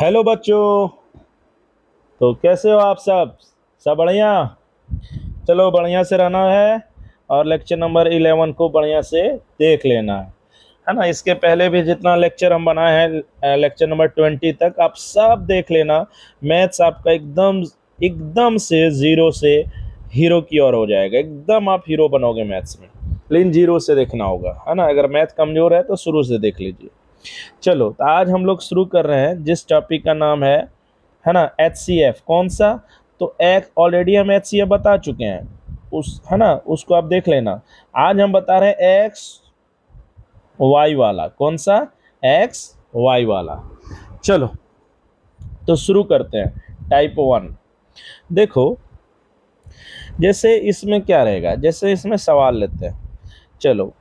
Hello बच्चों। तो कैसे हो आप सब? सब बढ़िया? चलो बढ़िया से रहना है और लेक्चर नंबर 11 को बढ़िया से देख लेना है ना। इसके पहले भी जितना लेक्चर हम बनाए हैं लेक्चर नंबर 20 तक आप सब देख लेना। मैथ्स आपका एकदम एकदम से जीरो से हीरो की ओर हो जाएगा। एकदम आप हीरो बनोगे मैथ्स में, लेकिन जीरो से देखना होगा, है ना। अगर मैथ कमजोर है तो शुरू से देख लीजिए। चलो तो आज हम लोग शुरू कर रहे हैं जिस टॉपिक का नाम है ना, HCF। कौन सा? तो एक ऑलरेडी हम HCF बता चुके हैं, उस है ना, उसको आप देख लेना। आज हम बता रहे हैं एक्स वाई वाला। कौन सा? एक्स वाई वाला। चलो तो शुरू करते हैं। टाइप 1 देखो, जैसे इसमें क्या रहेगा, जैसे इसमें सवाल लेते हैं। चलो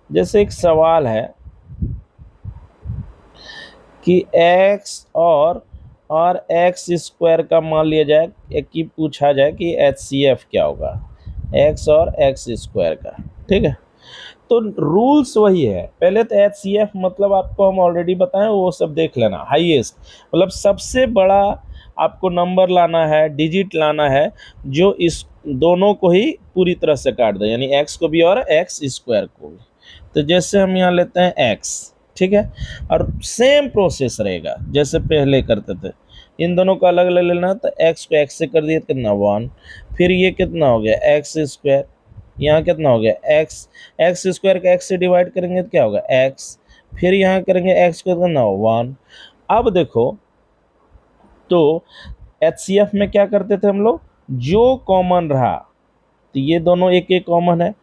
जैसे एक सवाल है कि एक्स और एक्स स्क्वायर का मान लिया जाए, एक की पूछा जाए कि HCF क्या होगा, एक्स और एक्स स्क्वायर का। ठीक है, तो रूल्स वही है। पहले तो HCF मतलब आपको हम ऑलरेडी बताएं, वो सब देख लेना। हाईएस्ट मतलब सबसे बड़ा आपको नंबर लाना है, डिजिट लाना है, जो इस दोनों को ही पूरी तरह से काट दे, यानी एक्स को भी और एक्स स्क्वायर को भी। तो जैसे हम यहाँ लेते हैं एक्स, ठीक है, और सेम प्रोसेस रहेगा जैसे पहले करते थे। इन दोनों को अलग अलग लेना है, तो एक्स को एक्स से कर दिया कितना 1, फिर ये कितना हो गया एक्स स्क्वायर, यहाँ कितना हो गया एक्स, एक्स स्क्वायर का एक्स से डिवाइड करेंगे तो क्या होगा एक्स, फिर यहाँ करेंगे एक्स को कितना 1। अब देखो तो HCF में क्या करते थे हम लोग, जो कॉमन रहा, तो ये दोनों एक एक कॉमन है,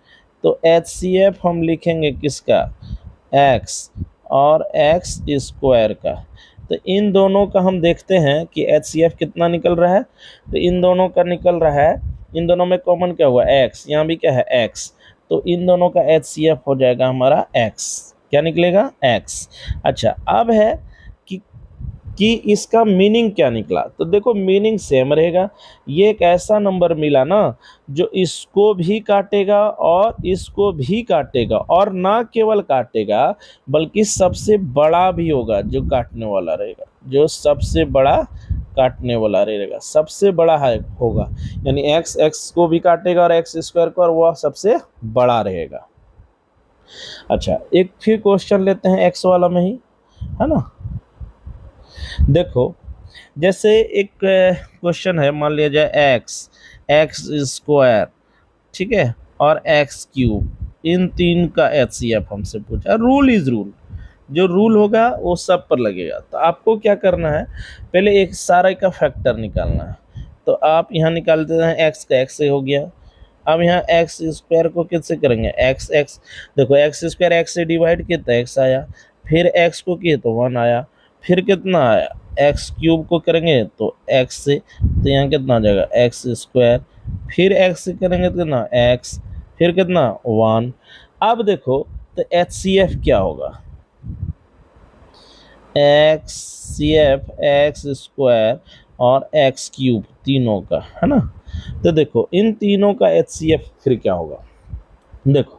तो HCF हम लिखेंगे किसका, एक्स और एक्स स्क्वायर का। तो इन दोनों का हम देखते हैं कि HCF कितना निकल रहा है, तो इन दोनों का निकल रहा है, इन दोनों में कॉमन क्या हुआ एक्स, यहाँ भी क्या है एक्स, तो इन दोनों का HCF हो जाएगा हमारा एक्स। क्या निकलेगा एक्स। अच्छा अब है कि इसका मीनिंग क्या निकला, तो देखो मीनिंग सेम रहेगा। ये एक ऐसा नंबर मिला ना जो इसको भी काटेगा और इसको भी काटेगा, और ना केवल काटेगा बल्कि सबसे बड़ा भी होगा जो काटने वाला रहेगा, जो सबसे बड़ा काटने वाला रहेगा, सबसे बड़ा है होगा, यानी एक्स एक्स को भी काटेगा और एक्स स्क्वायर को, और वह सबसे बड़ा रहेगा। अच्छा एक फिर क्वेश्चन लेते हैं एक्स वाला में ही, है ना। देखो जैसे एक क्वेश्चन है, मान लिया जाए एक्स एक्स स्क्वायर, ठीक है, और एक्स क्यूब, इन तीन का HCF हमसे पूछा। रूल इज रूल, जो रूल होगा वो सब पर लगेगा। तो आपको क्या करना है, पहले एक सारे का फैक्टर निकालना है। तो आप यहाँ निकाल देते हैं, एक्स का एक्स से हो गया। अब यहाँ एक्स स्क्वायर को किससे करेंगे, एक्स एक्स, देखो एक्स स्क्वायर एक्स से डिवाइड किया तो एक्स आया, फिर एक्स को किए तो 1 आया, फिर कितना आया एक्स क्यूब को करेंगे तो एक्स से, तो यहाँ कितना आ जाएगा एक्स स्क्वायर, फिर एक्स से करेंगे तो कितना एक्स, फिर कितना 1। अब देखो तो HCF क्या होगा, HCF एक्स स्क्वायर और एक्स क्यूब तीनों का, है ना। तो देखो इन तीनों का HCF फिर क्या होगा, देखो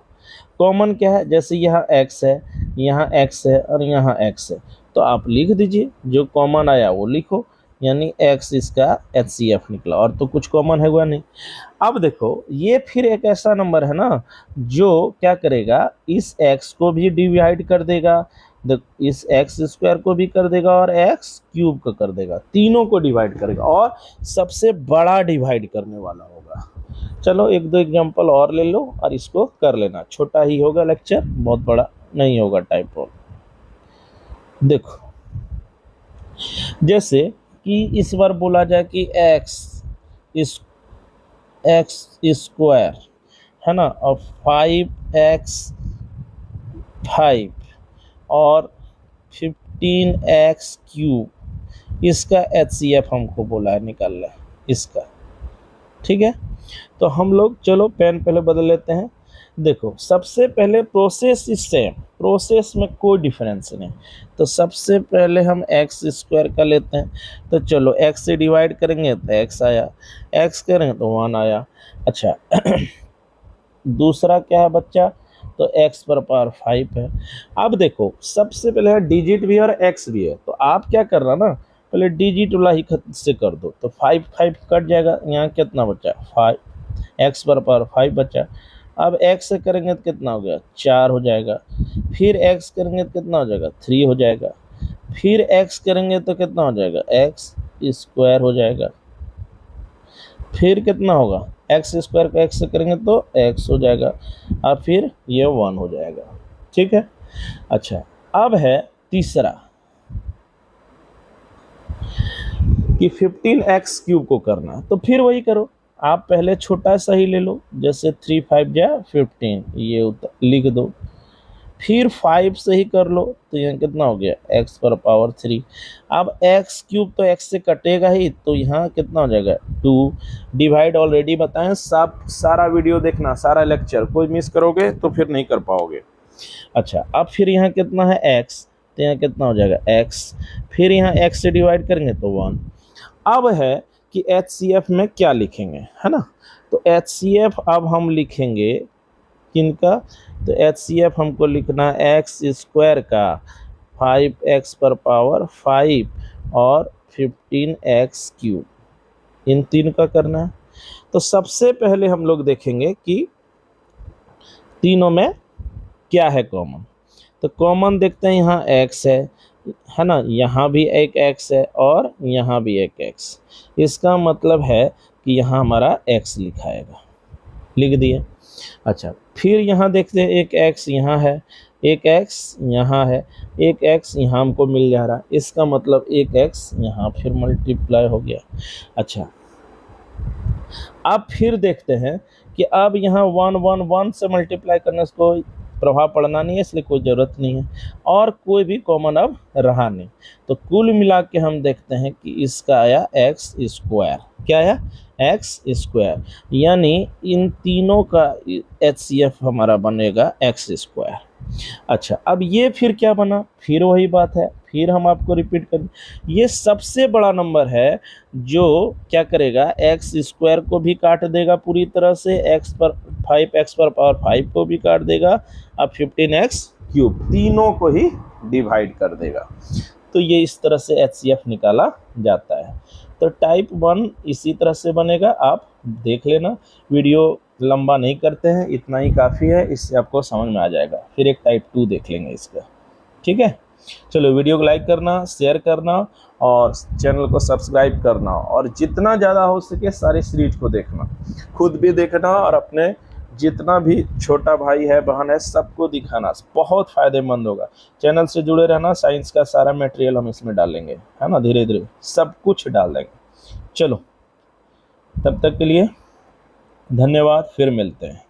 कॉमन क्या है, जैसे यहाँ x है, यहाँ x है और यहाँ x है, तो आप लिख दीजिए जो कॉमन आया वो लिखो, यानी x इसका HCF निकला, और तो कुछ कॉमन है हुआ नहीं। अब देखो ये फिर एक ऐसा नंबर है ना जो क्या करेगा, इस x को भी डिवाइड कर देगा, इस एक्स स्क्वायर को भी कर देगा और एक्स क्यूब को कर देगा, तीनों को डिवाइड करेगा और सबसे बड़ा डिवाइड करने वाला होगा। चलो एक दो एग्जांपल और ले लो और इसको कर लेना, छोटा ही होगा लेक्चर, बहुत बड़ा नहीं होगा टाइप 1। देखो जैसे कि इस बार बोला जाए कि एक्स स्क्वायर, है ना, और 5x5 और 15x क्यूब, इसका HCF हमको बोला है निकालना है इसका। ठीक है, तो हम लोग चलो पेन पहले बदल लेते हैं। देखो सबसे पहले प्रोसेस इज सेम, प्रोसेस में कोई डिफरेंस नहीं। तो सबसे पहले हम एक्स स्क्वायर का लेते हैं, तो चलो एक्स से डिवाइड करेंगे तो एक्स आया, एक्स करेंगे तो 1 आया। अच्छा दूसरा क्या है बच्चा, तो x पर पावर 5 है। अब देखो सबसे पहले डिजिट भी और x भी है, तो आप क्या कर रहा ना, पहले डिजिट वाला ही खत से कर दो, तो 5 5 कट जाएगा, यहाँ कितना बचा 5, एक्स पर पावर 5 बचा। अब एक्स से करेंगे तो कितना हो गया 4 हो जाएगा, फिर एक्स करेंगे तो कितना हो जाएगा 3 हो जाएगा, फिर एक्स करेंगे तो कितना हो जाएगा एक्स स्क्वायर हो जाएगा, फिर कितना होगा एक्स स्क्वायर का एक्स से करेंगे तो एक्स हो जाएगा, और फिर ये 1 हो जाएगा। ठीक है। अच्छा, अब है तीसरा कि 15x क्यूब को करना, तो फिर वही करो, आप पहले छोटा सा ही ले लो, जैसे 3 5 जा 15, ये लिख दो, फिर 5 से ही कर लो, तो यहाँ कितना हो गया x पर पावर 3। अब x क्यूब तो x से कटेगा ही, तो यहाँ कितना हो जाएगा 2। डिवाइड ऑलरेडी बताएं, सब सारा वीडियो देखना, सारा लेक्चर, कोई मिस करोगे तो फिर नहीं कर पाओगे। अच्छा, अब फिर यहाँ कितना है x, तो यहाँ कितना हो जाएगा x, फिर यहाँ x से डिवाइड करेंगे तो 1। अब है कि HCF में क्या लिखेंगे, है ना, तो HCF अब हम लिखेंगे किनका, तो HCF हमको लिखना है एक्स स्क्वायर का 5x पर पावर 5 और 15x क्यूब, इन तीन का करना है। तो सबसे पहले हम लोग देखेंगे कि तीनों में क्या है कॉमन, तो कॉमन देखते हैं, यहाँ x है ना, यहाँ भी एक x है और यहाँ भी एक x, इसका मतलब है कि यहाँ हमारा x लिखाएगा, लिख दिए। अच्छा, फिर यहाँ देखते हैं एक x यहाँ है, एक x यहाँ है, एक x यहाँ हमको मिल जा रहा है, इसका मतलब एक x यहाँ फिर मल्टीप्लाई हो गया। अच्छा, अब फिर देखते हैं कि अब यहाँ 1 1 1 से मल्टीप्लाई करने से कोई प्रभाव पड़ना नहीं है, इसलिए कोई ज़रूरत नहीं है, और कोई भी कॉमन अब रहा नहीं, तो कुल मिला के हम देखते हैं कि इसका आया एक्स स्क्वायर, क्या आया एक्स स्क्वायर, यानी इन तीनों का HCF हमारा बनेगा एक्स स्क्वायर। अच्छा, अब ये फिर क्या बना, फिर वही बात है, फिर हम आपको रिपीट करें, ये सबसे बड़ा नंबर है जो क्या करेगा एक्स स्क्वायर को भी काट देगा पूरी तरह से, एक्स पर 5x पर पावर 5 को भी काट देगा, अब 15x क्यूब तीनों को ही डिवाइड कर देगा। तो ये इस तरह से HCF निकाला जाता है। तो टाइप 1 इसी तरह से बनेगा, आप देख लेना, वीडियो लंबा नहीं करते हैं, इतना ही काफ़ी है, इससे आपको समझ में आ जाएगा। फिर एक टाइप 2 देख लेंगे इसका। ठीक है, चलो वीडियो को लाइक करना, शेयर करना और चैनल को सब्सक्राइब करना, और जितना ज़्यादा हो सके सारे सीरीज को देखना, खुद भी देखना और अपने जितना भी छोटा भाई है बहन है सबको दिखाना, बहुत फ़ायदेमंद होगा। चैनल से जुड़े रहना, साइंस का सारा मटेरियल हम इसमें डालेंगे, है ना, धीरे धीरे सब कुछ डाल देंगे। चलो, तब तक के लिए धन्यवाद, फिर मिलते हैं।